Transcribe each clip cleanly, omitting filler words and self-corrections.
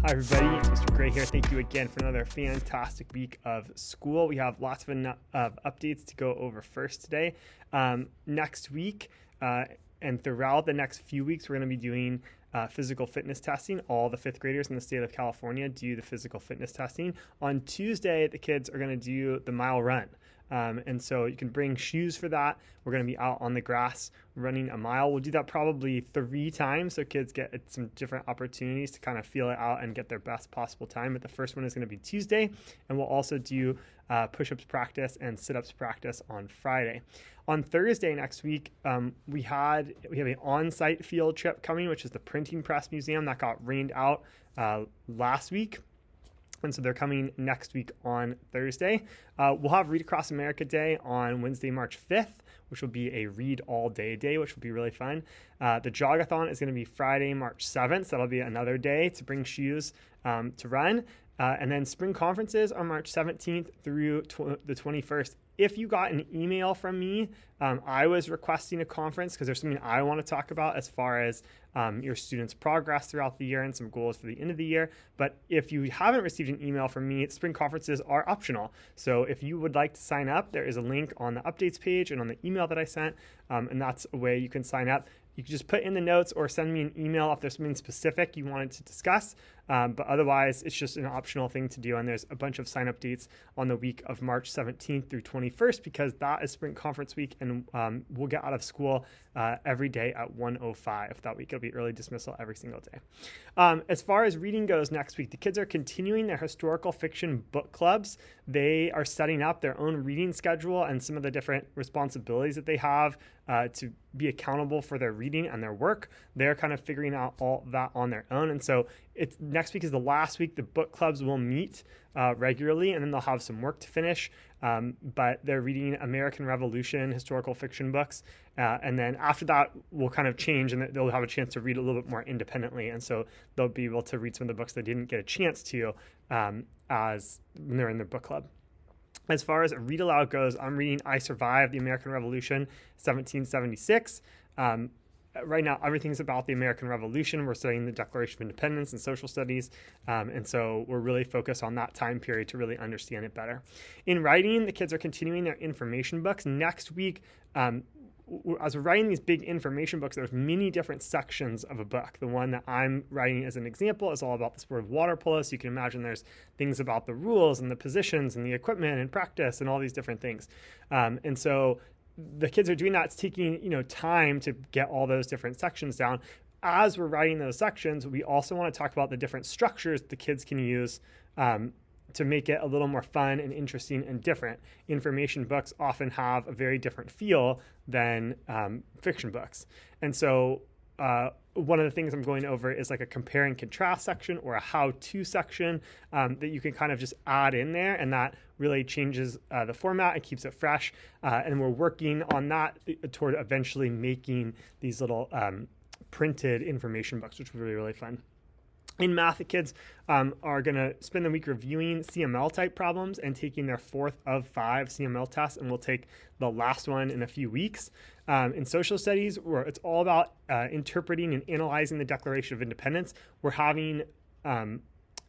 Hi everybody, it's Mr. Gray here. Thank you again for another fantastic week of school. We have lots of updates to go over first today. Next week and throughout the next few weeks, we're going to be doing physical fitness testing. All the fifth graders in the state of California do the physical fitness testing. On Tuesday, the kids are going to do the mile run. And so you can bring shoes for that. We're going to be out on the grass running a mile. We'll do that probably 3 times so kids get some different opportunities to kind of feel it out and get their best possible time. But the first one is going to be Tuesday, and we'll also do push-ups practice and sit-ups practice on Friday. On Thursday next week, we have an on-site field trip coming, which is the Printing Press Museum that got rained out last week. And so they're coming next week on Thursday. We'll have Read Across America Day on Wednesday, March 5th, which will be a read all day day, which will be really fun. The Jogathon is going to be Friday, March 7th. So that'll be another day to bring shoes to run. And then spring conferences are March 17th through the 21st. If you got an email from me, I was requesting a conference because there's something I want to talk about as far as your students' progress throughout the year and some goals for the end of the year. But if you haven't received an email from me, spring conferences are optional. So if you would like to sign up, there is a link on the updates page and on the email that I sent, and that's a way you can sign up. You can just put in the notes or send me an email if there's something specific you wanted to discuss. But otherwise, it's just an optional thing to do. And there's a bunch of sign-up dates on the week of March 17th through 21st because that is spring conference week, and we'll get out of school every day at 1:05 that week. It'll be early dismissal every single day. As far as reading goes next week, the kids are continuing their historical fiction book clubs. They are setting up their own reading schedule and some of the different responsibilities that they have to be accountable for their reading and their work. They're kind of figuring out all that on their own. And so next week is the last week the book clubs will meet regularly, and then they'll have some work to finish. But they're reading American Revolution historical fiction books. And then after that, we'll kind of change, and they'll have a chance to read a little bit more independently. And so they'll be able to read some of the books they didn't get a chance to as when they're in their book club. As far as read aloud goes, I'm reading I Survived the American Revolution, 1776. Right now, everything's about the American Revolution. We're studying the Declaration of Independence and social studies. And so we're really focused on that time period to really understand it better. In writing, the kids are continuing their information books. Next week, as we're writing these big information books, there's many different sections of a book. The one that I'm writing as an example is all about the sport of water polo. So you can imagine there's things about the rules and the positions and the equipment and practice and all these different things. And so the kids are doing that. It's taking, time to get all those different sections down. As we're writing those sections, we also want to talk about the different structures the kids can use to make it a little more fun and interesting and different. Information books often have a very different feel than fiction books. And so one of the things I'm going over is like a compare and contrast section or a how-to section that you can kind of just add in there, and that really changes the format and keeps it fresh. And we're working on that toward eventually making these little printed information books, which will be really, really fun. In math, the kids are going to spend the week reviewing CML type problems and taking their 4th of 5 CML tests, and we'll take the last one in a few weeks. In social studies, where it's all about interpreting and analyzing the Declaration of Independence, we're having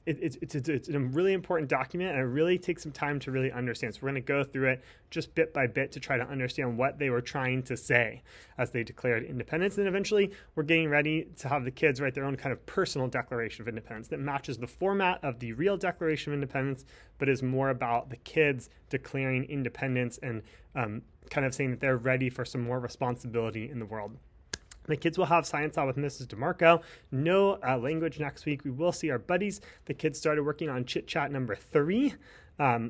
it's a really important document, and it really takes some time to really understand. So we're going to go through it just bit by bit to try to understand what they were trying to say as they declared independence. And eventually we're getting ready to have the kids write their own kind of personal Declaration of Independence that matches the format of the real Declaration of Independence, but is more about the kids declaring independence and kind of saying that they're ready for some more responsibility in the world. The kids will have Science Lab with Mrs. DeMarco. No language next week. We will see our buddies. The kids started working on Chit Chat number 3,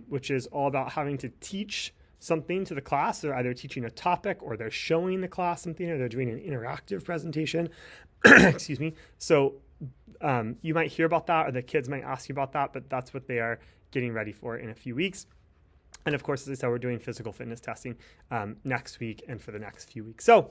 which is all about having to teach something to the class. They're either teaching a topic, or they're showing the class something, or they're doing an interactive presentation. Excuse me. So you might hear about that, or the kids might ask you about that, but that's what they are getting ready for in a few weeks. And of course, as I said, we're doing physical fitness testing next week and for the next few weeks. So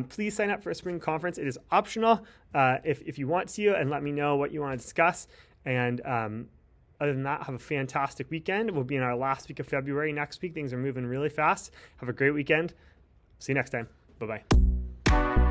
please sign up for a spring conference. It is optional if you want to, and let me know what you want to discuss. And other than that, have a fantastic weekend. We'll be in our last week of February next week. Things are moving really fast. Have a great weekend. See you next time. Bye-bye.